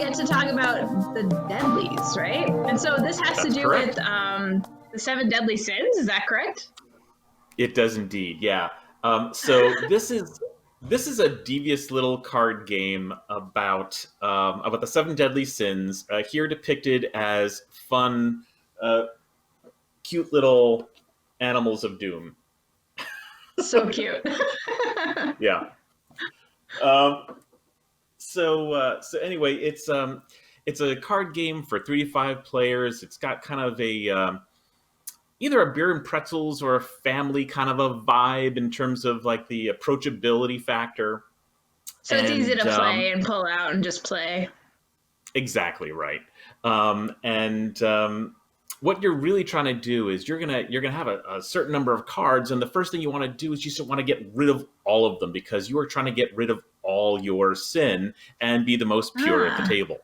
get to talk about the Deadlies, right? And so this has to do correct. with the 7 deadly sins. Is that correct? It does indeed, yeah. So this is a devious little card game about the 7 deadly sins, here depicted as fun, uh, cute little animals of doom. So cute. Yeah. So anyway, it's a card game for 3 to 5 players. It's got kind of a either a beer and pretzels or a family kind of a vibe in terms of like the approachability factor. So it's easy to And play and pull out and just play. exactly right. And what you're really trying to do is you're gonna have a certain number of cards, and the first thing you want to do is you just want to get rid of all of them because you are trying to get rid of all your sin and be the most pure at the table.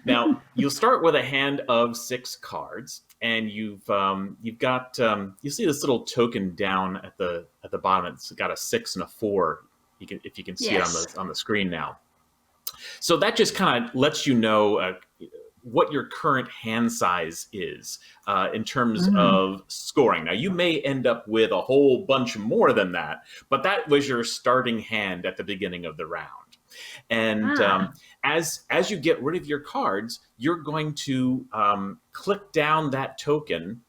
Now you'll start with a hand of 6 cards, and you've got you see this little token down at the bottom. It's got a 6 and a 4. If you can see Yes. it on the screen now. So that just kind of lets you know what your current hand size is in terms of scoring. Now, you may end up with a whole bunch more than that, but that was your starting hand at the beginning of the round. And as you get rid of your cards, you're going to click down that token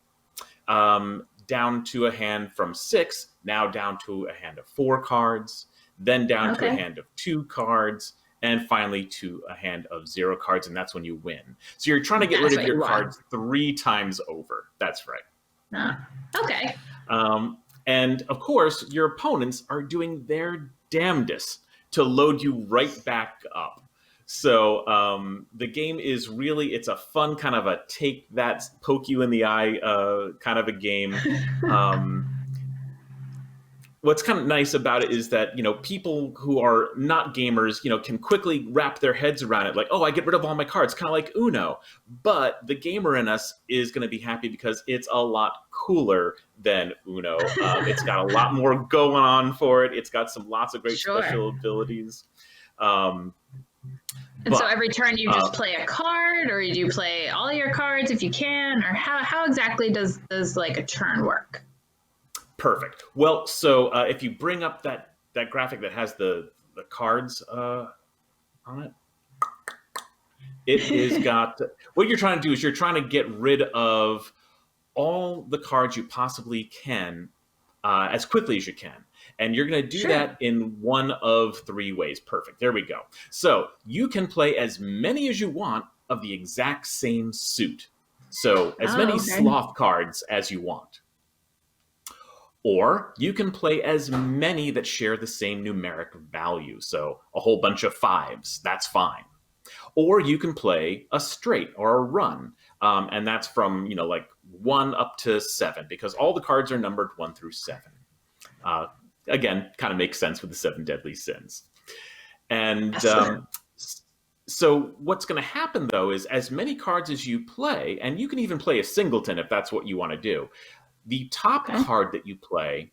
down to a hand from 6, now down to a hand of 4 cards, then down to a hand of 2 cards, and finally to a hand of 0 cards, and that's when you win. So you're trying to get rid of your cards 3 times over. That's right. Okay. And of course, your opponents are doing their damnedest to load you right back up. So the game is really, it's a fun kind of a take that, poke you in the eye kind of a game. What's kind of nice about it is that, people who are not gamers, can quickly wrap their heads around it. Like, oh, I get rid of all my cards, kind of like Uno. But the gamer in us is going to be happy because it's a lot cooler than Uno. It's got a lot more going on for it. It's got lots of great special abilities. And so every turn you just play a card, or you do play all your cards if you can, or how exactly does like a turn work? Perfect. Well, so if you bring up that graphic that has the cards on it, it is got, what you're trying to do is you're trying to get rid of all the cards you possibly can as quickly as you can. And you're going to do that in one of 3 ways. Perfect. There we go. So you can play as many as you want of the exact same suit. So as many Sloth cards as you want. Or you can play as many that share the same numeric value. So a whole bunch of 5s, that's fine. Or you can play a straight or a run. And that's from, like 1 up to 7, because all the cards are numbered 1 through 7. Again, kind of makes sense with the 7 deadly sins. And so what's going to happen, though, is as many cards as you play, and you can even play a singleton if that's what you want to do, the top card that you play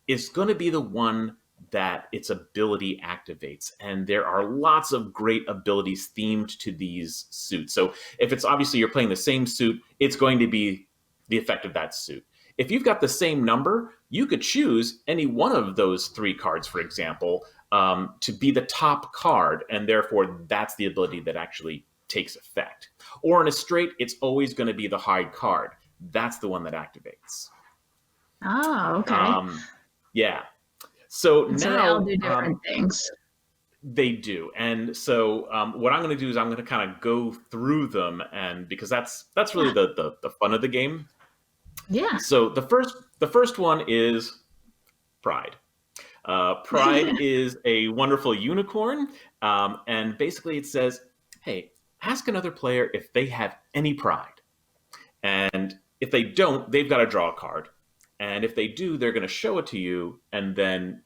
is going to be the one that its ability activates. And there are lots of great abilities themed to these suits. So if it's obviously you're playing the same suit, it's going to be the effect of that suit. If you've got the same number, you could choose any one of those 3 cards, for example, to be the top card. And therefore, that's the ability that actually takes effect. Or in a straight, it's always going to be the high card. That's the one that activates. Oh, okay. Yeah. So and now so they all do different things. They do. And so what I'm going to do is I'm going to kind of go through them, and because that's really the fun of the game. Yeah. So the first one is Pride. Pride is a wonderful unicorn, and basically it says, hey, ask another player if they have any pride. And if they don't, they've got to draw a card. And if they do, they're going to show it to you, and then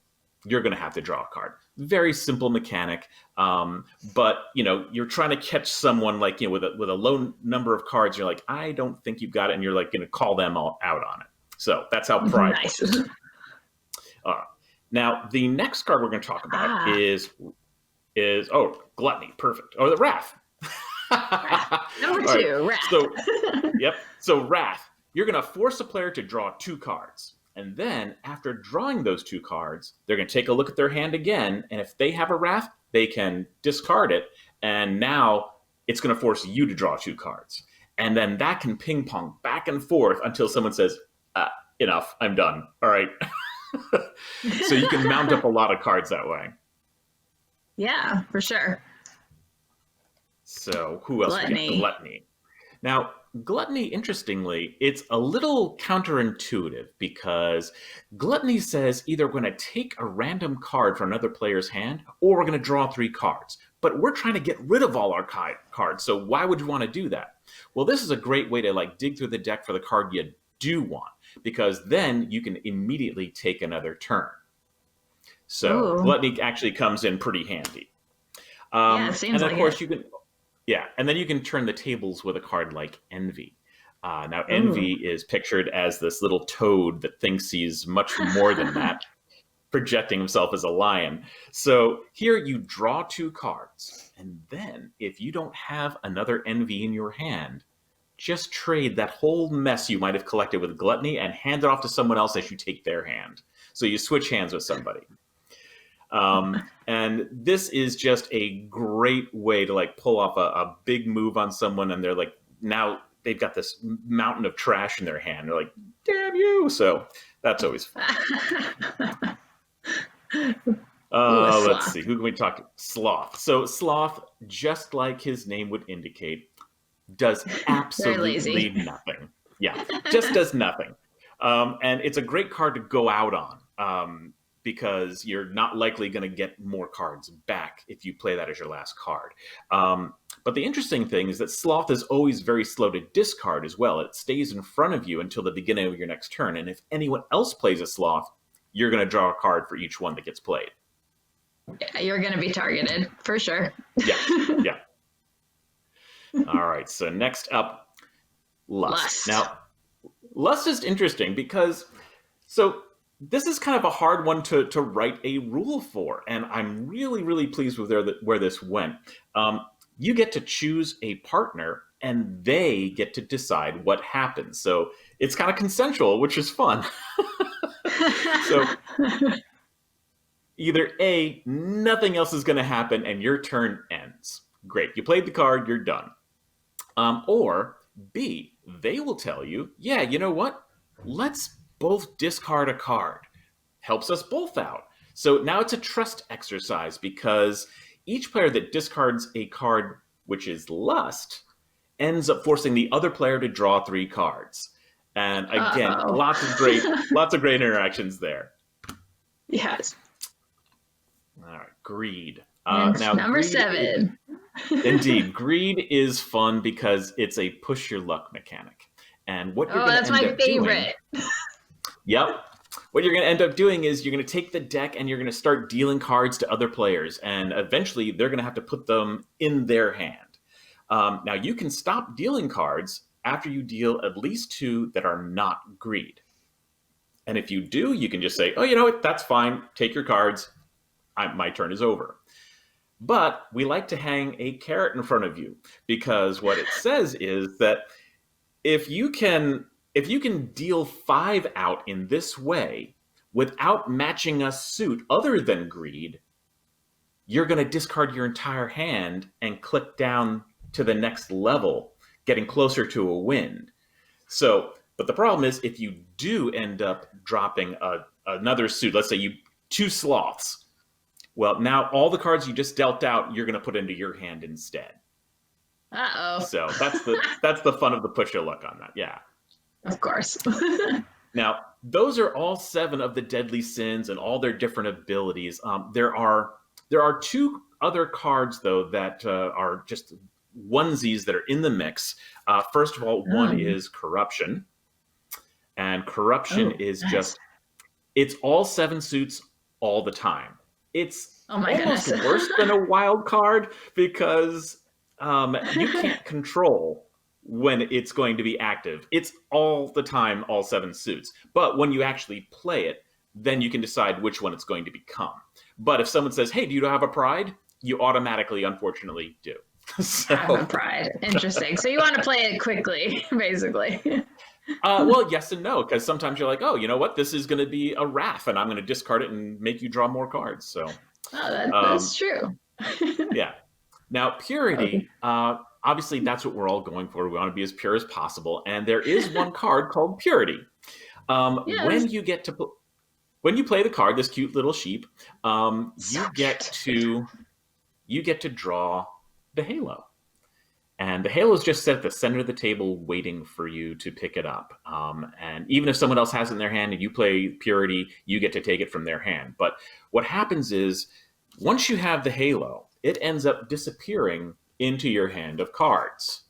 you're going to have to draw a card. Very simple mechanic, but you're trying to catch someone like with a low number of cards. You're like, I don't think you've got it, and you're like going to call them all out on it. So that's how Pride works. Now the next card we're going to talk about is is, gluttony, perfect. Or the wrath. Wrath. Number All right. two, wrath. So, yep. So wrath, you're going to force a player to draw 2 cards. And then after drawing those 2 cards, they're going to take a look at their hand again. And if they have a wrath, they can discard it. And now it's going to force you to draw 2 cards. And then that can ping pong back and forth until someone says, enough, I'm done. All right. So you can mount up a lot of cards that way. Yeah, for sure. So who else? Gluttony. Gluttony. Now, gluttony, interestingly, it's a little counterintuitive because gluttony says either we're going to take a random card from another player's hand or we're going to draw 3 cards. But we're trying to get rid of all our cards, so why would you want to do that? Well, this is a great way to dig through the deck for the card you do want, because then you can immediately take another turn. So Ooh. gluttony actually comes in pretty handy. Yeah, it seems and then, like of course, it. and then you can turn the tables with a card like Envy. Now, Envy is pictured as this little toad that thinks he's much more than that, projecting himself as a lion. So here you draw 2 cards, and then if you don't have another Envy in your hand, just trade that whole mess you might have collected with Gluttony and hand it off to someone else as you take their hand. So you switch hands with somebody. And this is just a great way to pull off a big move on someone, and they're now they've got this mountain of trash in their hand. They're like, damn you. So that's always fun. Let's see. Who can we talk to? Sloth. So Sloth, just like his name would indicate, does absolutely nothing. Yeah, just does nothing. And it's a great card to go out on because you're not likely going to get more cards back if you play that as your last card. But the interesting thing is that Sloth is always very slow to discard as well. It stays in front of you until the beginning of your next turn. And if anyone else plays a Sloth, you're going to draw a card for each one that gets played. Yeah, you're going to be targeted, for sure. Yeah. All right, so next up, Lust. Now, Lust is interesting because, this is kind of a hard one to write a rule for, and I'm really, really pleased with where this went. You get to choose a partner, and they get to decide what happens. So it's kind of consensual, which is fun. So either A, nothing else is going to happen, and your turn ends. Great, you played the card, you're done. Or B, they will tell you, yeah, you know what? Let's both discard a card. Helps us both out. So now it's a trust exercise because each player that discards a card which is Lust ends up forcing the other player to draw 3 cards. And again, lots of great interactions there. Yes. All right, Greed. Now, number 7. Indeed, Greed is fun because it's a push your luck mechanic. And what you're going to end up doing... Yep. What you're going to end up doing is you're going to take the deck and you're going to start dealing cards to other players. And eventually they're going to have to put them in their hand. Now, you can stop dealing cards after you deal at least 2 that are not Greed. And if you do, you can just say, oh, you know what? That's fine. Take your cards. My turn is over. But we like to hang a carrot in front of you because what it says is that if you can deal 5 out in this way without matching a suit other than Greed, you're going to discard your entire hand and click down to the next level, getting closer to a win. But the problem is if you do end up dropping another suit, let's say 2 Sloths, well, now all the cards you just dealt out, you're going to put into your hand instead. Uh-oh. So that's the fun of the push your luck on that. Yeah. Of course. Now, those are all 7 of the deadly sins and all their different abilities. There are 2 other cards, though, that are just onesies that are in the mix. First of all, one is Corruption. And Corruption is just, it's all 7 suits all the time. It's almost worse than a wild card because you can't control when it's going to be active. It's all the time, all 7 suits. But when you actually play it, then you can decide which one it's going to become. But if someone says, hey, do you have a pride? you automatically, unfortunately, do. Have a pride. Interesting. So you want to play it quickly, basically. Well, yes and no, because sometimes you're like, oh, you know what? This is going to be a wrath, and I'm going to discard it and make you draw more cards. So, That's true. yeah. Now, Okay. purity, obviously, that's what we're all going for. We want to be as pure as possible. And there is one card called purity. Yes. When you play the card, this cute little sheep, So you get to draw the halo. And the halo is just set at the center of the table waiting for you to pick it up. And even if someone else has it in their hand and you play purity, you get to take it from their hand. But what happens is, once you have the halo, it ends up disappearing into your hand of cards.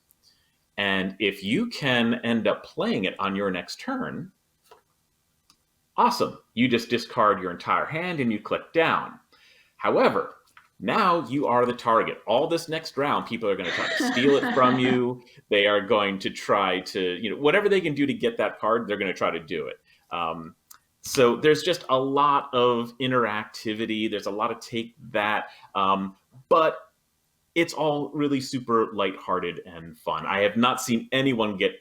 And if you can end up playing it on your next turn, awesome. You just discard your entire hand and you click down. However, now you are the target. All this next round, people are going to try to steal it from you. They are going to try to, whatever they can do to get that card, they're going to try to do it. So there's just a lot of interactivity. There's a lot of take that, but it's all really super lighthearted and fun. I have not seen anyone get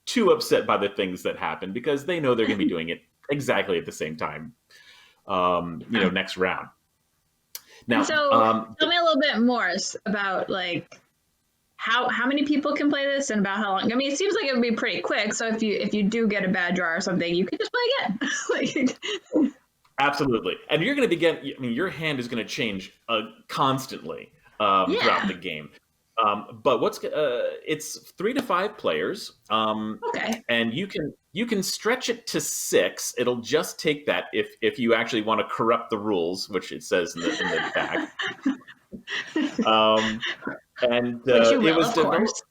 too upset by the things that happen because they know they're going to be doing it exactly at the same time, next round. Now, so tell me a little bit more about how many people can play this and about how long. I mean, it seems like it would be pretty quick. So if you do get a bad draw or something, you can just play again. Absolutely, and you're going to begin. I mean, your hand is going to change constantly throughout the game. But it's 3 to 5 players. Okay. And you can stretch it to 6. It'll just take that if you actually want to corrupt the rules, which it says in the back. It was developed,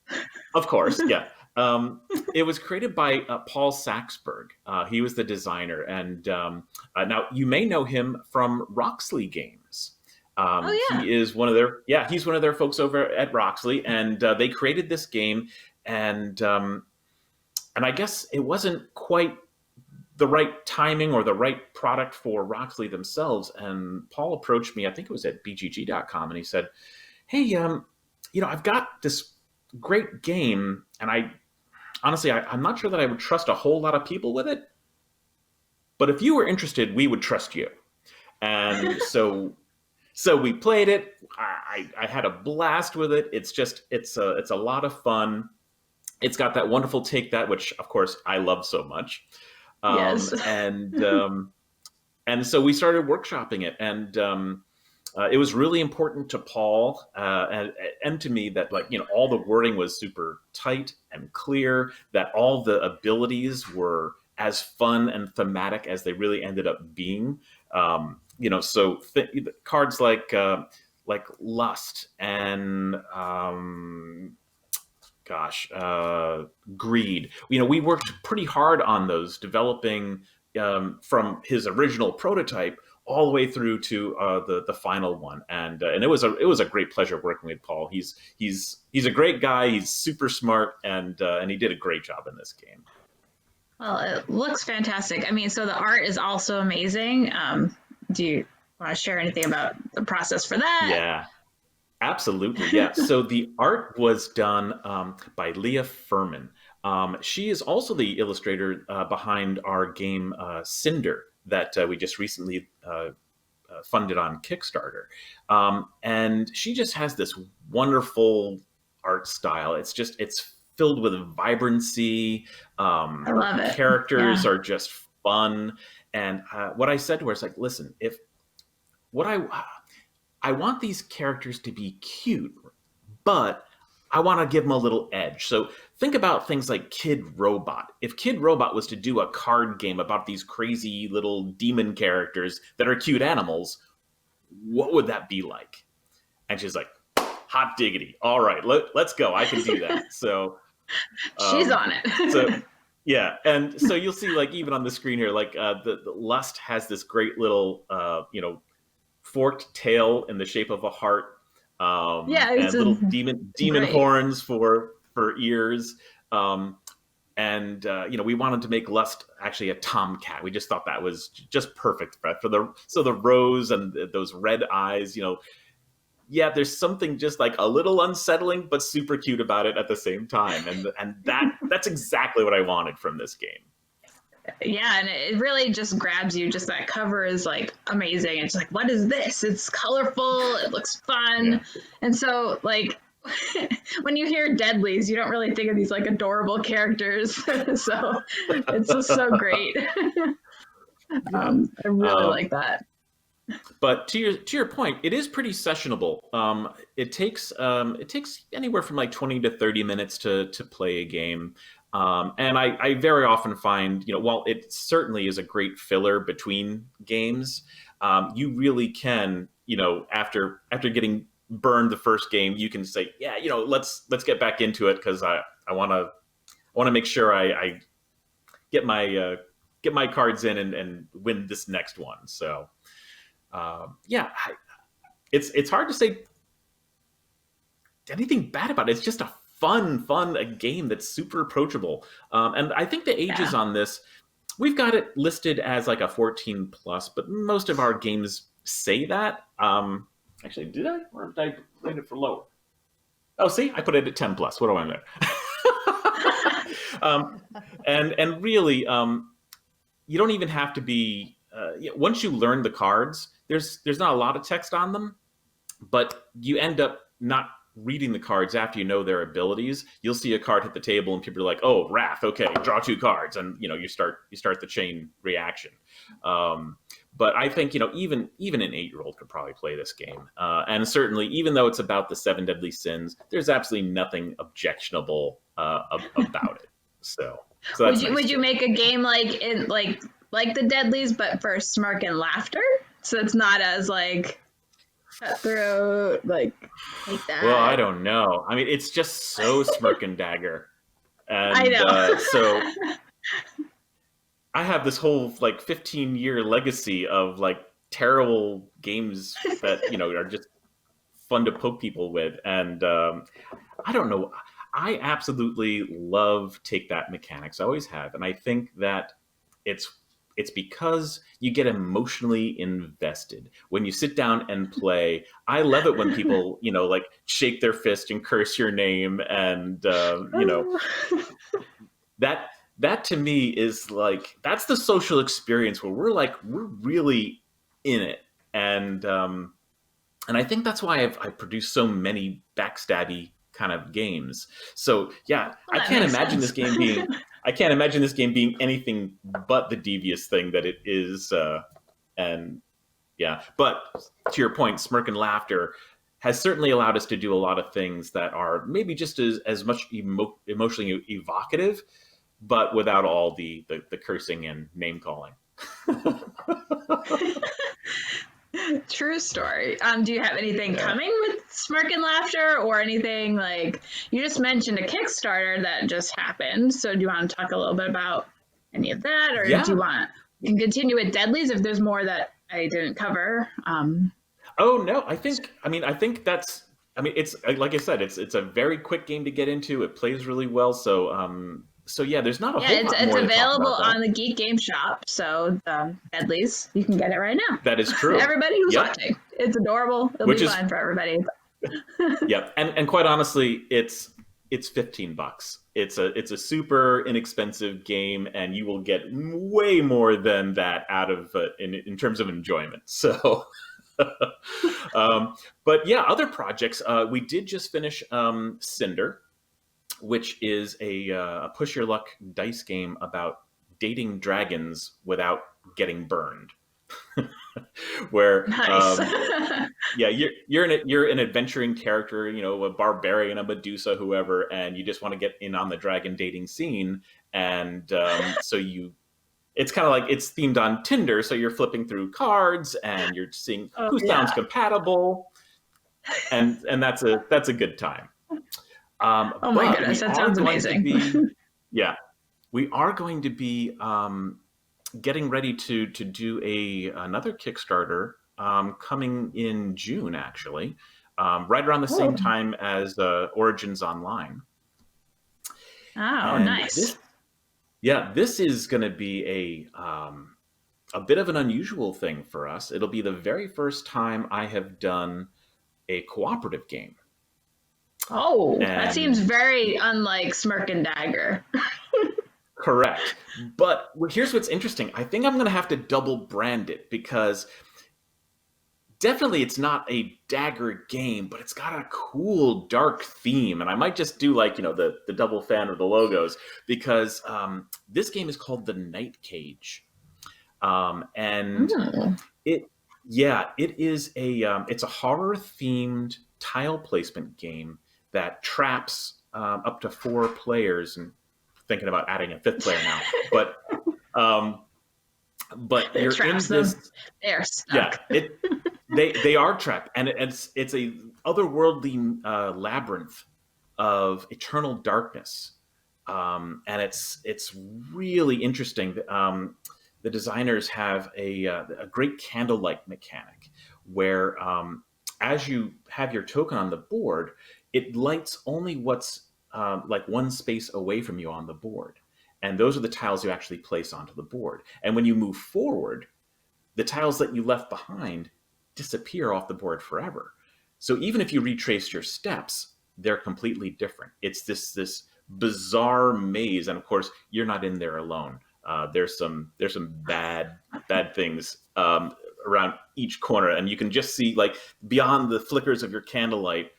of course, yeah. It was created by Paul Saxberg. He was the designer, and now you may know him from Roxley Games. He is one of their folks over at Roxley, and they created this game, and I guess it wasn't quite the right timing or the right product for Roxley themselves. And Paul approached me, I think it was at BGG.com, and he said, "Hey, I've got this great game, and I'm not sure that I would trust a whole lot of people with it, but if you were interested, we would trust you." And so we played it. I had a blast with it. It's a lot of fun. It's got that wonderful take that, which of course I love so much. Yes. And so we started workshopping it, and it was really important to Paul and to me that all the wording was super tight and clear, that all the abilities were as fun and thematic as they really ended up being. So cards like Lust and Greed. We worked pretty hard on those, developing from his original prototype all the way through to the final one, and it was a great pleasure working with Paul. He's a great guy. He's super smart, and he did a great job in this game. Well, it looks fantastic. I mean, so the art is also amazing. Do you want to share anything about the process for that? Yeah, absolutely. Yeah. So the art was done by Leah Furman. She is also the illustrator behind our game Cinder that we just recently funded on Kickstarter. And she just has this wonderful art style. It's filled with vibrancy. I love it. Characters are just fun. And what I said to her is listen, I want these characters to be cute, but I want to give them a little edge. So think about things like Kid Robot. If Kid Robot was to do a card game about these crazy little demon characters that are cute animals, what would that be like? And she's like, hot diggity. All right, let's go. I can do that. So she's on it. So yeah, and so you'll see even on the screen here, the Lust has this great little forked tail in the shape of a heart. And little demon horns for ears. We wanted to make Lust actually a tomcat. We just thought that was just perfect for the rose and those red eyes. yeah, there's something just like a little unsettling but super cute about it at the same time, and that's exactly what I wanted from this game. Yeah, and it really just grabs you. Just that cover is like amazing. It's like, what is this? It's colorful, it looks Yeah. fun. And so like when you hear Deadlies, you don't really think of these like adorable characters. So it's just so great. Yeah. I really Um, like that. but to your point, it is pretty sessionable. It takes anywhere from like 20 to 30 minutes to play a game. And I very often find, while it certainly is a great filler between games, you really can, after getting burned the first game, you can say, yeah, let's get back into it because I want to make sure I get my cards in and win this next one. So yeah, it's hard to say anything bad about it. It's just a fun a game that's super approachable. And I think the ages Yeah. on this, we've got it listed as like a 14 plus, but most of our games say that. Actually, did I? Or did I rate it for lower? Oh, see, I put it at 10 plus. What do I mean? And really, you don't even have to be. Once you learn the cards, there's not a lot of text on them, but you end up not reading the cards after you know their abilities. You'll see a card hit the table, and people are like, "Oh, Wrath. Okay, draw two cards," and you start the chain reaction. But I think even an 8-year-old could probably play this game, and certainly, even though it's about the 7 deadly sins, there's absolutely nothing objectionable about it. So Would that's you nice would you too. make a game like the Deadlies, but for smirk and laughter? So it's not as like cutthroat, like Well, I that. don't know. I mean, it's just so smirk and dagger, I and so know. I have this whole like 15-year legacy of like terrible games that are just fun to poke people with, and I don't know. I absolutely love take that mechanics. I always have, and I think that it's it's because you get emotionally invested when you sit down and play. I love it when people like shake their fist and curse your name, and that that to me is like that's the social experience where we're really in it, and and I think that's why I've produced so many backstabby kind of games. So yeah, Well, that makes sense. I can't imagine this game being anything but the devious thing that it is. And yeah, but to your point, smirk and laughter has certainly allowed us to do a lot of things that are maybe just as much emotionally evocative, but without all the cursing and name calling. True story. Do you have anything Yeah. coming with Smirk and Laughter or anything like you just mentioned a Kickstarter that just happened? So do you want to talk a little bit about any of that, or do you Yeah. want to continue with Deadlies if there's more that I didn't cover? Oh no, I think that's I mean it's like I said, it's a very quick game to get into. It plays really well, so yeah, there's not a Yeah, whole it's lot it's more to talk available about that. on the Geek Game Shop. So Deadlies, you can get it right now. That is true. Everybody who's Yep. watching, it's adorable. It'll be Which is fun for everybody. yep. And quite honestly, it's $15. It's a super inexpensive game, and you will get way more than that out of in terms of enjoyment. So but yeah, other projects. We did just finish Cinder, which is a push your luck dice game about dating dragons without getting burned. Where Nice. yeah, you're an adventuring character, a barbarian, a Medusa, whoever, and you just want to get in on the dragon dating scene, and so it's kind of like it's themed on Tinder, so you're flipping through cards and you're seeing Oh who sounds yeah. compatible, and that's a good time. Oh my But goodness, we that are sounds going to amazing. be yeah, we are going to be getting ready to do another Kickstarter coming in June, actually, right around the same Oh, time as Origins Online. oh, And nice. this is going to be a bit of an unusual thing for us. It'll be the very first time I have done a cooperative game. Oh, that seems And very unlike Smirk and Dagger. correct. But here's what's interesting. I think I'm going to have to double brand it because definitely it's not a dagger game, but it's got a cool dark theme. And I might just do like, the double fan of the logos because this game is called The Night Cage. And Mm. it, it is it's a horror themed tile placement game that traps up to 4 players, and thinking about adding a 5th player now. Um, but It you're traps in them. this, They're stuck. they are trapped, and it's a otherworldly labyrinth of eternal darkness, and it's really interesting. The designers have a great candlelight mechanic where as you have your token on the board, it lights only what's like 1 space away from you on the board, and those are the tiles you actually place onto the board. And when you move forward, the tiles that you left behind disappear off the board forever. So even if you retrace your steps, they're completely different. It's this bizarre maze, and of course, you're not in there alone. There's some bad things around each corner, and you can just see like beyond the flickers of your candlelight.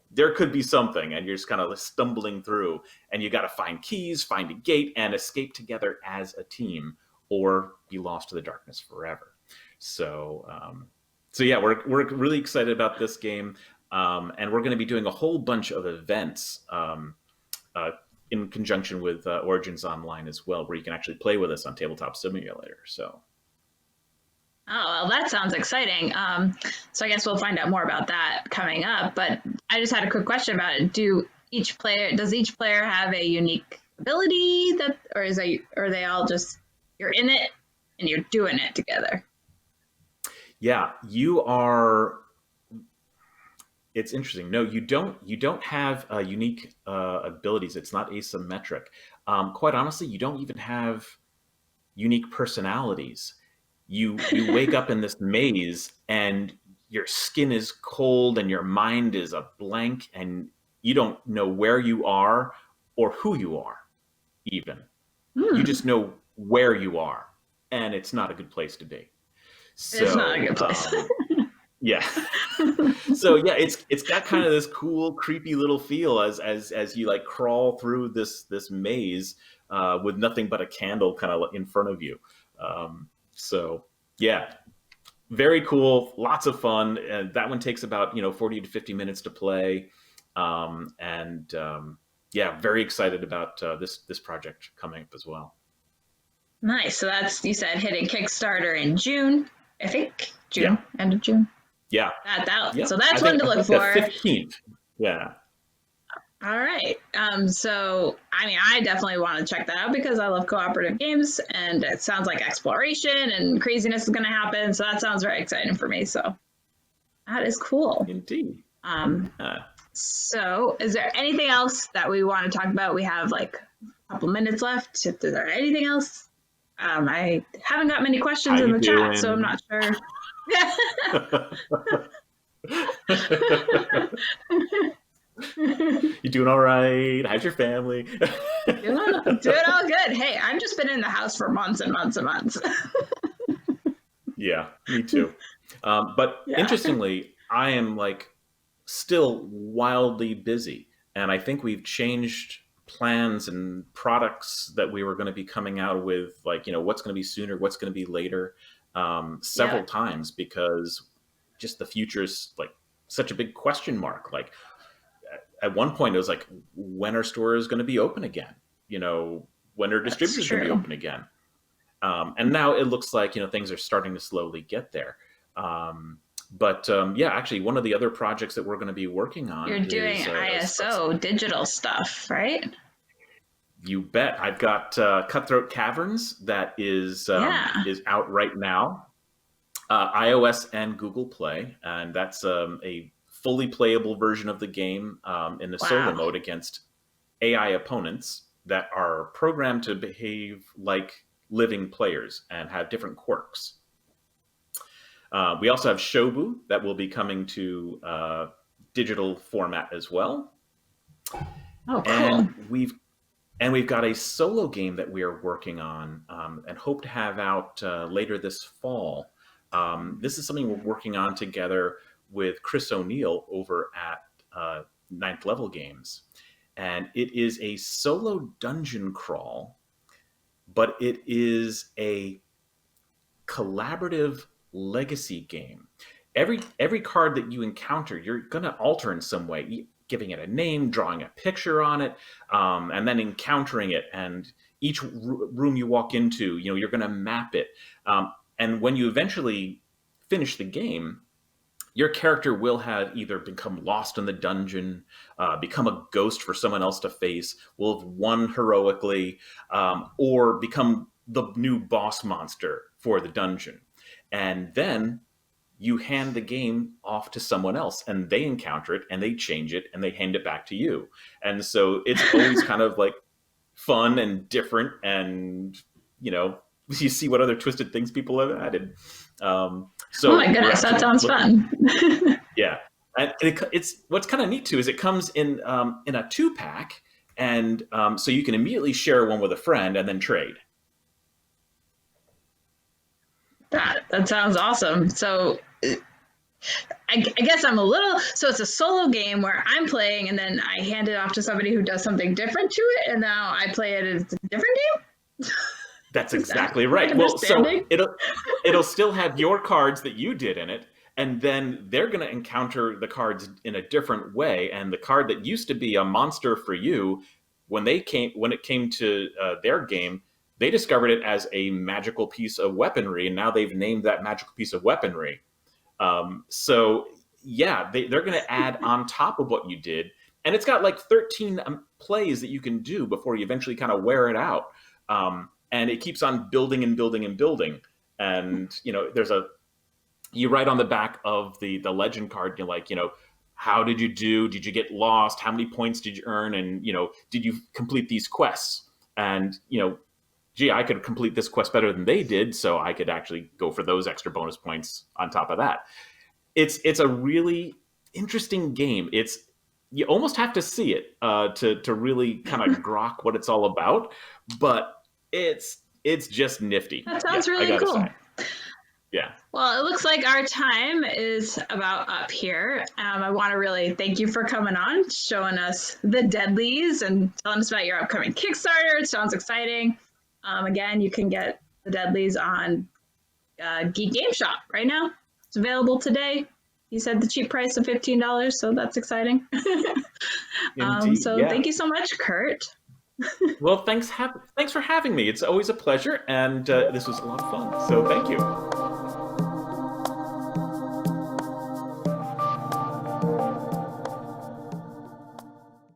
There could be something, and you're just kind of stumbling through, and you got to find keys, find a gate, and escape together as a team, or be lost to the darkness forever. So, yeah, we're really excited about this game, and we're going to be doing a whole bunch of events uh, in conjunction with Origins Online as well, where you can actually play with us on Tabletop Simulator. So, Oh, well, that sounds exciting. So I guess we'll find out more about that coming up. But I just had a quick question about it. Does each player have a unique ability or are they all just, you're in it and you're doing it together? yeah, you are. It's interesting. No, you don't. You don't have unique abilities. It's not asymmetric. Quite honestly, you don't even have unique personalities. You wake up in this maze, and your skin is cold, and your mind is a blank, and you don't know where you are or who you are. Even you Hmm. just know where you are, and it's not a good place to be. It's not a So good place. yeah. So yeah, it's got kind of this cool, creepy little feel as you like crawl through this maze with nothing but a candle kind of in front of you. So yeah, very cool, lots of fun. That one takes about 40 to 50 minutes to play, and yeah, very excited about this project coming up as well. Nice. So that's, you said, hitting Kickstarter in June, I think. Yeah, June, end of June. yeah, So yeah. that's one to I look think the for. 15th. Yeah, All right. So, I mean, I definitely want to check that out because I love cooperative games and it sounds like exploration and craziness is going to happen. So that sounds very exciting for me. So that is cool. indeed. Um, Yeah. so is there anything else that we want to talk about? We have like a couple minutes left. Is there anything else? I haven't got many How questions in you the chat, so I'm doing? not sure. You doing all right? How's your family? Doing all good. Hey, I've just been in the house for months and months and months. Yeah, me too. But Yeah. interestingly, I am like still wildly busy, and I think we've changed plans and products that we were going to be coming out with, like what's going to be sooner, what's going to be later, Yeah. several times because just the future is like such a big question mark. Like at one point, it was like, when are stores going to be open again? When are That's distributors going to be true. open again? And now it looks like things are starting to slowly get there. But yeah, actually, one of the other projects that we're going to be working on You're doing is ISO digital stuff, right? you bet. I've got Cutthroat Caverns that Yeah. is out right now, iOS and Google Play, and that's a fully playable version of the game in the solo Wow. mode against AI opponents that are programmed to behave like living players and have different quirks. We also have Shobu that will be coming to digital format as well. Oh, And cool. we've got a solo game that we are working on, and hope to have out later this fall. This is something we're working on together with Chris O'Neill over at Ninth Level Games. And it is a solo dungeon crawl, but it is a collaborative legacy game. Every card that you encounter, you're going to alter in some way, giving it a name, drawing a picture on it, and then encountering it. And each room you walk into, you're going to map it. And when you eventually finish the game, your character will have either become lost in the dungeon, become a ghost for someone else to face, will have won heroically, or become the new boss monster for the dungeon. And then you hand the game off to someone else, and they encounter it, and they change it, and they hand it back to you. And so it's always kind of like fun and different, and you see what other twisted things people have added. So Oh my goodness, that sounds fun. Yeah, and it's what's kind of neat too is it comes in a 2-pack, and so you can immediately share one with a friend and then trade. That sounds awesome. So I guess I'm a little, so it's a solo game where I'm playing and then I hand it off to somebody who does something different to it, and now I play it as a different game. That's exactly right. Well, so it'll still have your cards that you did in it, and then they're going to encounter the cards in a different way. And the card that used to be a monster for you, when it came to their game, they discovered it as a magical piece of weaponry, and now they've named that magical piece of weaponry. So yeah, they're going to add on top of what you did, and it's got like 13 plays that you can do before you eventually kind of wear it out. And it keeps on building and building and building. And, you write on the back of the legend card, you're like, how did you do? Did you get lost? How many points did you earn? And, did you complete these quests? And, gee, I could complete this quest better than they did, so I could actually go for those extra bonus points on top of that. It's a really interesting game. You almost have to see it to really kind of grok what it's all about. But it's just nifty. That sounds really cool. Say. Yeah. Well, it looks like our time is about up here. I want to really thank you for coming on, showing us the Deadlies and telling us about your upcoming Kickstarter. It sounds exciting. Again, you can get the Deadlies on Geek Game Shop right now. It's available today. You said the cheap price of $15, so that's exciting. Indeed, Thank you so much, Kurt. Well, thanks for having me. It's always a pleasure, and this was a lot of fun. So thank you.